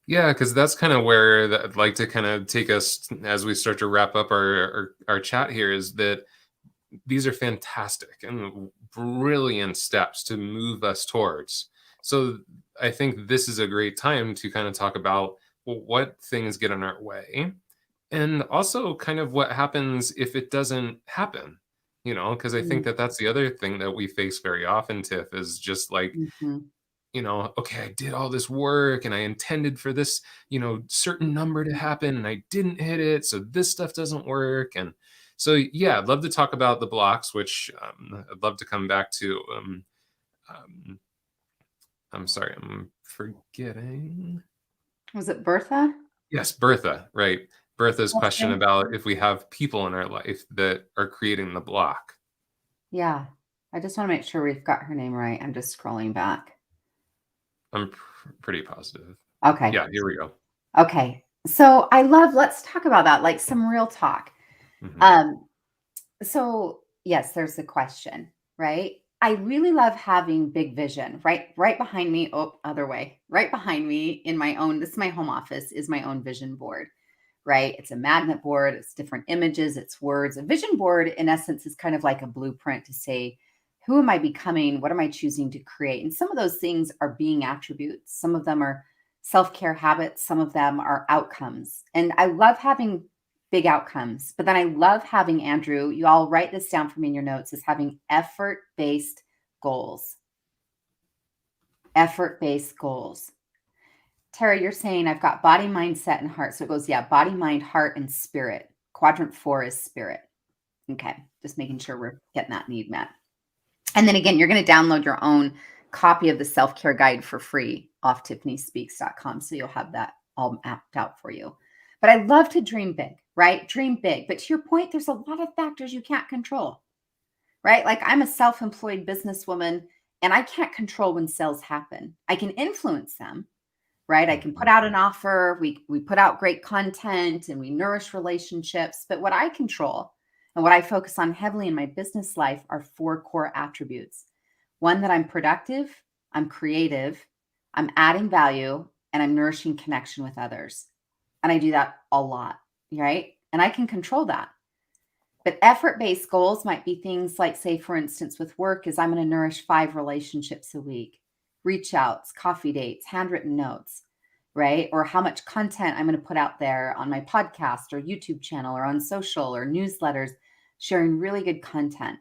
Yeah, because that's kind of where I'd like to kind of take us as we start to wrap up our chat here, is that these are fantastic and brilliant steps to move us towards. So I think this is a great time to kind of talk about, well, what things get in our way, and also kind of what happens if it doesn't happen, because I think that that's the other thing that we face very often, Tiff, is just like, Mm-hmm. Okay, I did all this work and I intended for this, certain number to happen and I didn't hit it. So this stuff doesn't work. And so, yeah, I'd love to talk about the blocks, which I'd love to come back to. Um, I'm sorry, I'm forgetting. Was it Bertha? Yes, Bertha, right. Bertha's question Question? about if we have people in our life that are creating the block. Yeah. I just want to make sure we've got her name right. I'm just scrolling back. I'm pretty positive. Okay. Yeah, here we go. Okay. So let's talk about that, like some real talk. Mhm. So yes, there's the question, right? I really love having big vision, right behind me. Oh, other way. Right behind me in this is my home office, is my own vision board, right? It's a magnet board, it's different images, it's words. A vision board, in essence, is kind of like a blueprint to say, who am I becoming? What am I choosing to create? And some of those things are being attributes. Some of them are self-care habits. Some of them are outcomes. And I love having big outcomes. But then I love having, Andrew, you all write this down for me in your notes, is having effort-based goals. Effort-based goals. Tara, you're saying I've got body, mindset, and heart. So it goes, yeah, body, mind, heart, and spirit. Quadrant 4 is spirit. Okay. Just making sure we're getting that need met. And then again, you're going to download your own copy of the self-care guide for free off tiffanyspeaks.com. So you'll have that all mapped out for you. But I love to dream big, right? Dream big. But to your point, there's a lot of factors you can't control. right? Like I'm a self-employed businesswoman and I can't control when sales happen. I can influence them, right? I can put out an offer, we put out great content and we nourish relationships, but what I control and what I focus on heavily in my business life are four core attributes. One, that I'm productive, I'm creative, I'm adding value, and I'm nourishing connection with others. And I do that a lot, right? And I can control that. But effort-based goals might be things like, say, for instance, with work, is I'm going to nourish 5 relationships a week, reach outs, coffee dates, handwritten notes, right? Or how much content I'm going to put out there on my podcast or YouTube channel or on social or newsletters, sharing really good content,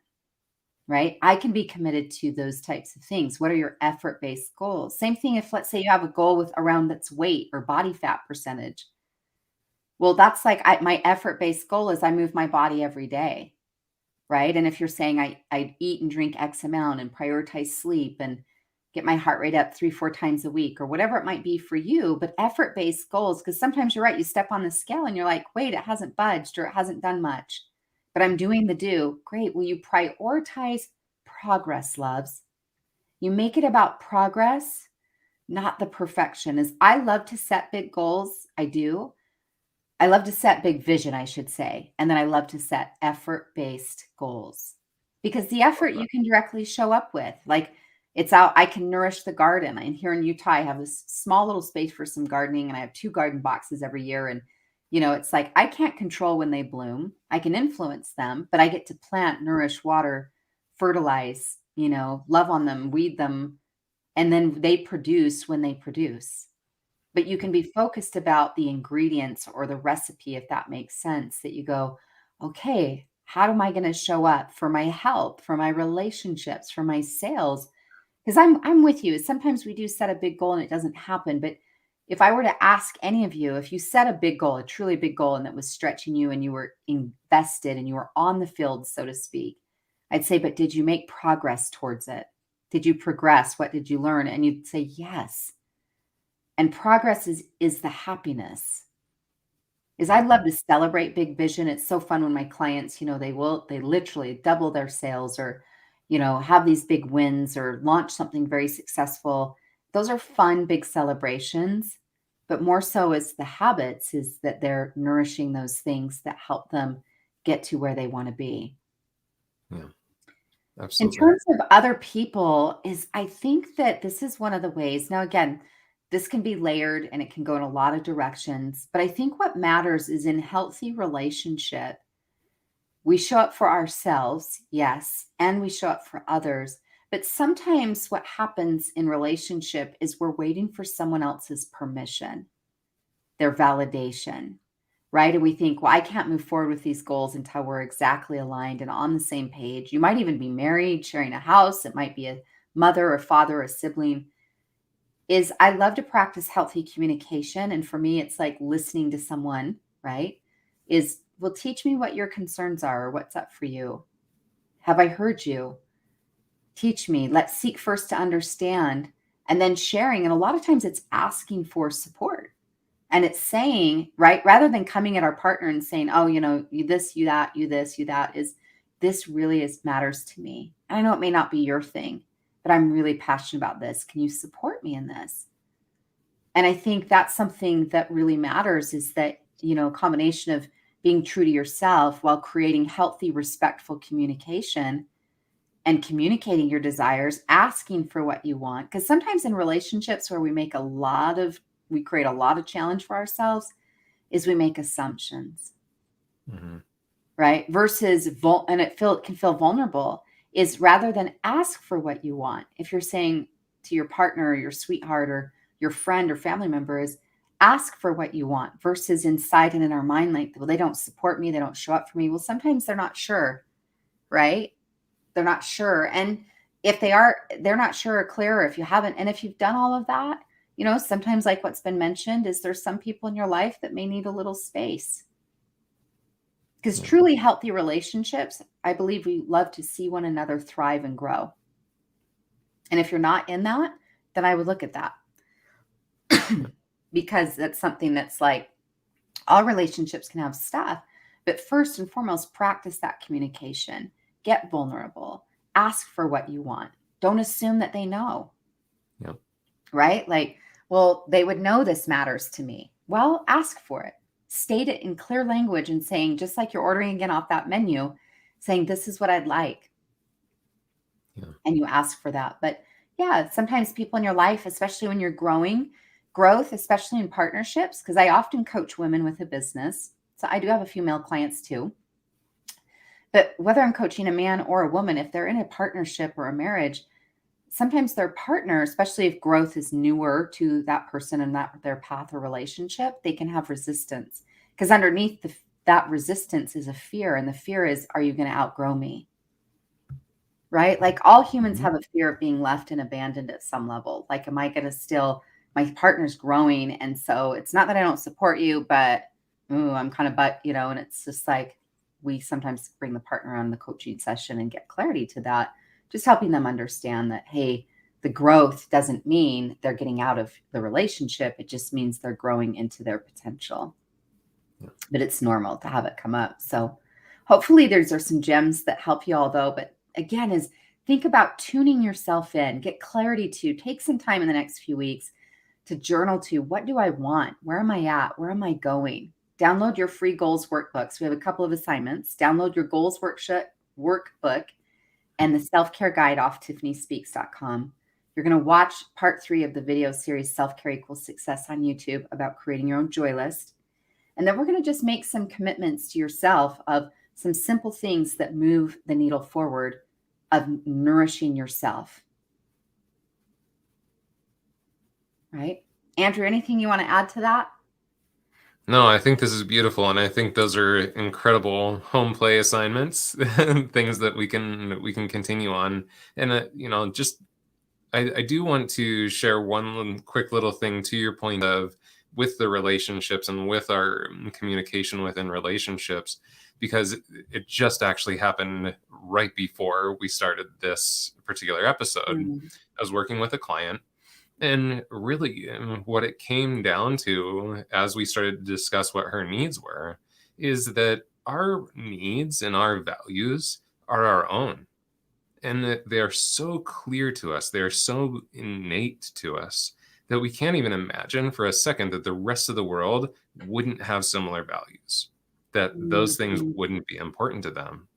right? I can be committed to those types of things. What are your effort-based goals? Same thing if, let's say, you have a goal with around that's weight or body fat percentage. Well, that's like my effort-based goal is I move my body every day, right? And if you're saying I eat and drink X amount and prioritize sleep and get my heart rate up 3, 4 times a week or whatever it might be for you, but effort-based goals, because sometimes you're right, you step on the scale and you're like, wait, it hasn't budged or it hasn't done much, but I'm doing the do. Great. Will you prioritize progress, loves? You make it about progress, not the perfection. Is I love to set big goals. I do. I love to set big vision, I should say. And then I love to set effort-based goals because the effort you can directly show up with. Like it's out, I can nourish the garden. And here in Utah, I have this small little space for some gardening and I have 2 garden boxes every year. And, it's like I can't control when they bloom. I can influence them, but I get to plant, nourish, water, fertilize, love on them, weed them, and then they produce when they produce. But you can be focused about the ingredients or the recipe, if that makes sense, that you go, okay, how am I going to show up for my health, for my relationships, for my sales? Because I'm with you. Sometimes we do set a big goal and it doesn't happen. But if I were to ask any of you, if you set a big goal, a truly big goal, and that was stretching you and you were invested and you were on the field, so to speak, I'd say, but did you make progress towards it? Did you progress? What did you learn? And you'd say, yes. And progress is the happiness. Is I love to celebrate big vision. It's so fun when my clients, they literally double their sales or, have these big wins or launch something very successful. Those are fun, big celebrations. But more so is the habits is that they're nourishing those things that help them get to where they want to be. Yeah, In absolutely. terms of other people, I think that this is one of the ways. Now, again, this can be layered and it can go in a lot of directions. But I think what matters is in healthy relationship, we show up for ourselves, yes, and we show up for others. But sometimes what happens in relationship is we're waiting for someone else's permission, their validation, right? And we think, well, I can't move forward with these goals until we're exactly aligned and on the same page. You might even be married, sharing a house. It might be a mother or father, a sibling. Is I love to practice healthy communication. And for me, it's like listening to someone, right? Well, teach me what your concerns are or what's up for you. Have I heard you? Teach me. Let's seek first to understand and then sharing. And a lot of times it's asking for support. And it's saying, right, rather than coming at our partner and saying, oh, you this, you that, you this, you that, is this really matters to me. And I know it may not be your thing, but I'm really passionate about this. Can you support me in this? And I think that's something that really matters is that, a combination of being true to yourself while creating healthy, respectful communication and communicating your desires, asking for what you want. Because sometimes in relationships where we create a lot of challenge for ourselves is we make assumptions, right? Versus, and it can feel vulnerable, is rather than ask for what you want. If you're saying to your partner or your sweetheart or your friend or family member, is ask for what you want versus inside and in our mind, like, well, they don't support me. They don't show up for me. Well, sometimes they're not sure, right? They're not sure. And if they're not sure or clear, or if you haven't, and if you've done all of that, sometimes like what's been mentioned is there's some people in your life that may need a little space. Because truly healthy relationships, I believe we love to see one another thrive and grow. And if you're not in that, then I would look at that. Because that's something that's like all relationships can have stuff. But first and foremost, practice that communication. Get vulnerable. Ask for what you want. Don't assume that they know. Yeah. Right? Like, well, they would know this matters to me. Well, ask for it. State it in clear language and saying, just like you're ordering again off that menu, saying, this is what I'd like. Yeah. And you ask for that. But yeah, sometimes people in your life, especially when you're growth, especially in partnerships, because I often coach women with a business. So I do have a few male clients too. But whether I'm coaching a man or a woman, if they're in a partnership or a marriage, sometimes their partner, especially if growth is newer to that person and that their path or relationship, they can have resistance because underneath that resistance is a fear. And the fear is, are you going to outgrow me? Right? Like all humans have a fear of being left and abandoned at some level. Like, am I going to still, my partner's growing. And so it's not that I don't support you, but I'm kind of, and it's just like, we sometimes bring the partner on the coaching session and get clarity to that, just helping them understand that, hey, the growth doesn't mean they're getting out of the relationship. It just means they're growing into their potential. Yeah. But it's normal to have it come up. So hopefully there's some gems that help you all though. But again, is think about tuning yourself in, get clarity to, take some time in the next few weeks to journal to, what do I want? Where am I at? Where am I going? Download your free goals workbooks. We have a couple of assignments. Download your goals workbook and the self-care guide off tiffanyspeaks.com. You're going to watch part 3 of the video series, Self-Care Equals Success on YouTube, about creating your own joy list. And then we're going to just make some commitments to yourself of some simple things that move the needle forward of nourishing yourself. Right? Andrew, anything you want to add to that? No, I think this is beautiful, and I think those are incredible home play assignments, things that we can continue on. And I do want to share one quick little thing to your point of with the relationships and with our communication within relationships, because it just actually happened right before we started this particular episode. I was working with a client. And really, what it came down to as we started to discuss what her needs were is that our needs and our values are our own. And that they are so clear to us, they are so innate to us that we can't even imagine for a second that the rest of the world wouldn't have similar values, that those things wouldn't be important to them.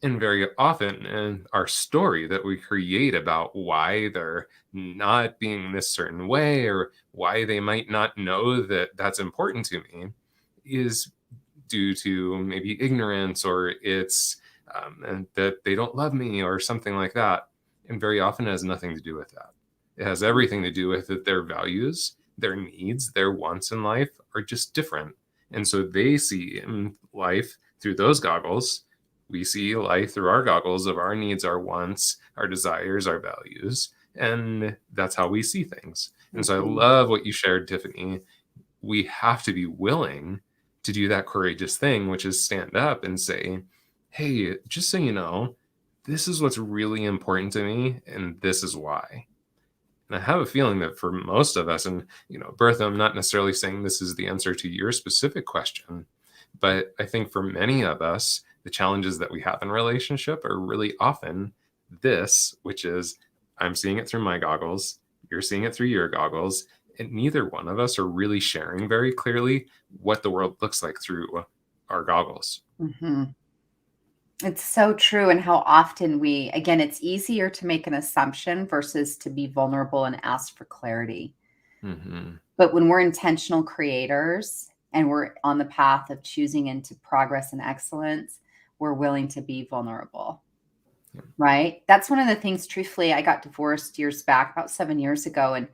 And very often in our story that we create about why they're not being this certain way or why they might not know that that's important to me is due to maybe ignorance, or it's that they don't love me or something like that. And very often it has nothing to do with that. It has everything to do with that their values, their needs, their wants in life are just different. And so they see life through those goggles. We see life through our goggles of our needs, our wants, our desires, our values. And that's how we see things. And so I love what you shared, Tiffany. We have to be willing to do that courageous thing, which is stand up and say, hey, just so you know, this is what's really important to me, and this is why. And I have a feeling that for most of us, and Bertha, I'm not necessarily saying this is the answer to your specific question, but I think for many of us, the challenges that we have in relationship are really often this, which is I'm seeing it through my goggles, you're seeing it through your goggles, and neither one of us are really sharing very clearly what the world looks like through our goggles. It's so true. And how often again, it's easier to make an assumption versus to be vulnerable and ask for clarity. But when we're intentional creators and we're on the path of choosing into progress and excellence, we're willing to be vulnerable. Right? That's one of the things, truthfully, I got divorced years back, about 7 years ago. And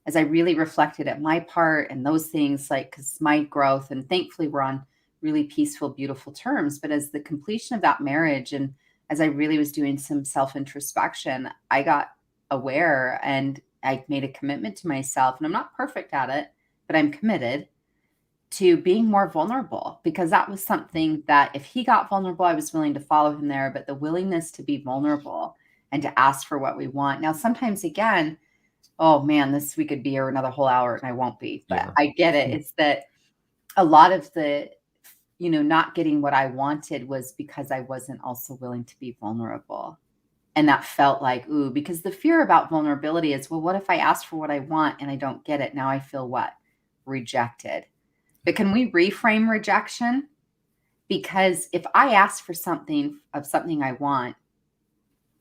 as I really reflected at my part and those things, like, because my growth, and thankfully we're on really peaceful, beautiful terms. But as the completion of that marriage, and as I really was doing some self-introspection, I got aware and I made a commitment to myself. And I'm not perfect at it, but I'm committed to being more vulnerable, because that was something that if he got vulnerable, I was willing to follow him there. But the willingness to be vulnerable and to ask for what we want. Now, sometimes, again, oh man, we could be here another whole hour and I won't be, but I get it. It's that a lot of the not getting what I wanted was because I wasn't also willing to be vulnerable. And that felt like, ooh, because the fear about vulnerability is, well, what if I ask for what I want and I don't get it? Now I feel what? Rejected. But can we reframe rejection? Because if I ask for something I want,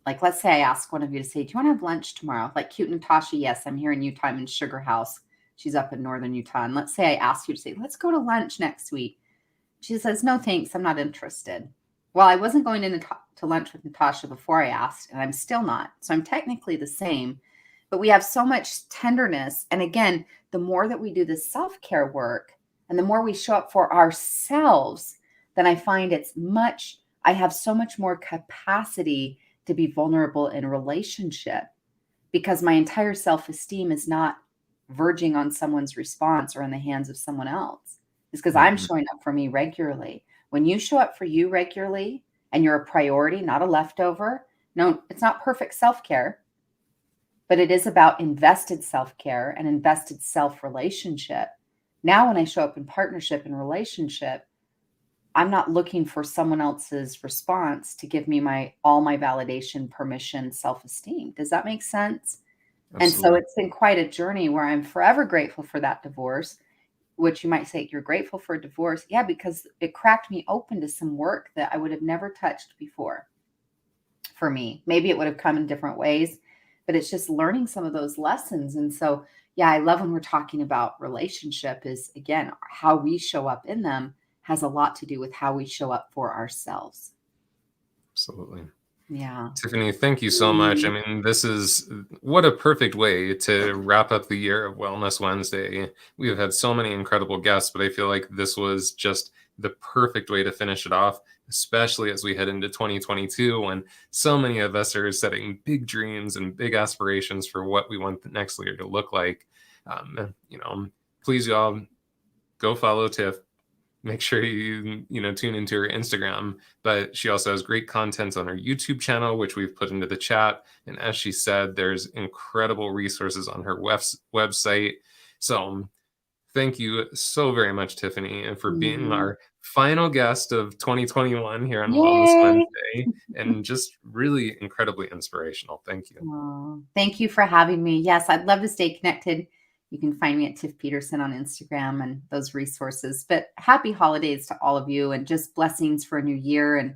like let's say I ask one of you to say, do you want to have lunch tomorrow? Like cute Natasha, yes, I'm here in Utah. I'm in Sugar House. She's up in northern Utah. And let's say I ask you to say, let's go to lunch next week. She says, no, thanks. I'm not interested. Well, I wasn't going to lunch with Natasha before I asked, and I'm still not. So I'm technically the same, but we have so much tenderness. And again, the more that we do this self-care work and the more we show up for ourselves, then I find I have so much more capacity to be vulnerable in a relationship because my entire self-esteem is not verging on someone's response or in the hands of someone else. It's because I'm showing up for me regularly. When you show up for you regularly and you're a priority, not a leftover, no, it's not perfect self-care, but it is about invested self-care and invested self-relationship. Now, when I show up in partnership and relationship, I'm not looking for someone else's response to give me all my validation, permission, self-esteem. Does that make sense? Absolutely. And so it's been quite a journey where I'm forever grateful for that divorce, which you might say, you're grateful for a divorce. Yeah, because it cracked me open to some work that I would have never touched before for me. Maybe it would have come in different ways, but it's just learning some of those lessons. And so, yeah, I love when we're talking about relationship is, again, how we show up in them has a lot to do with how we show up for ourselves. Absolutely. Yeah. Tiffany, thank you so much. I mean, this is what a perfect way to wrap up the year of Wellness Wednesday. We have had so many incredible guests, but I feel like this was just the perfect way to finish it off, especially as we head into 2022 when so many of us are setting big dreams and big aspirations for what we want the next year to look like. Please, y'all, go follow Tiff. Make sure you tune into her Instagram, but she also has great content on her YouTube channel, which we've put into the chat. And as she said, there's incredible resources on her website. So thank you so very much, Tiffany, and for being our final guest of 2021 here on Wellness Wednesday, and just really incredibly inspirational. Thank you. Oh, thank you for having me. Yes, I'd love to stay connected. You can find me at Tiff Peterson on Instagram and those resources. But happy holidays to all of you and just blessings for a new year and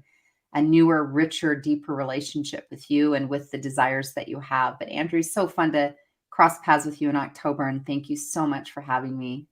a newer, richer, deeper relationship with you and with the desires that you have. But Andrew, so fun to cross paths with you in October. And thank you so much for having me.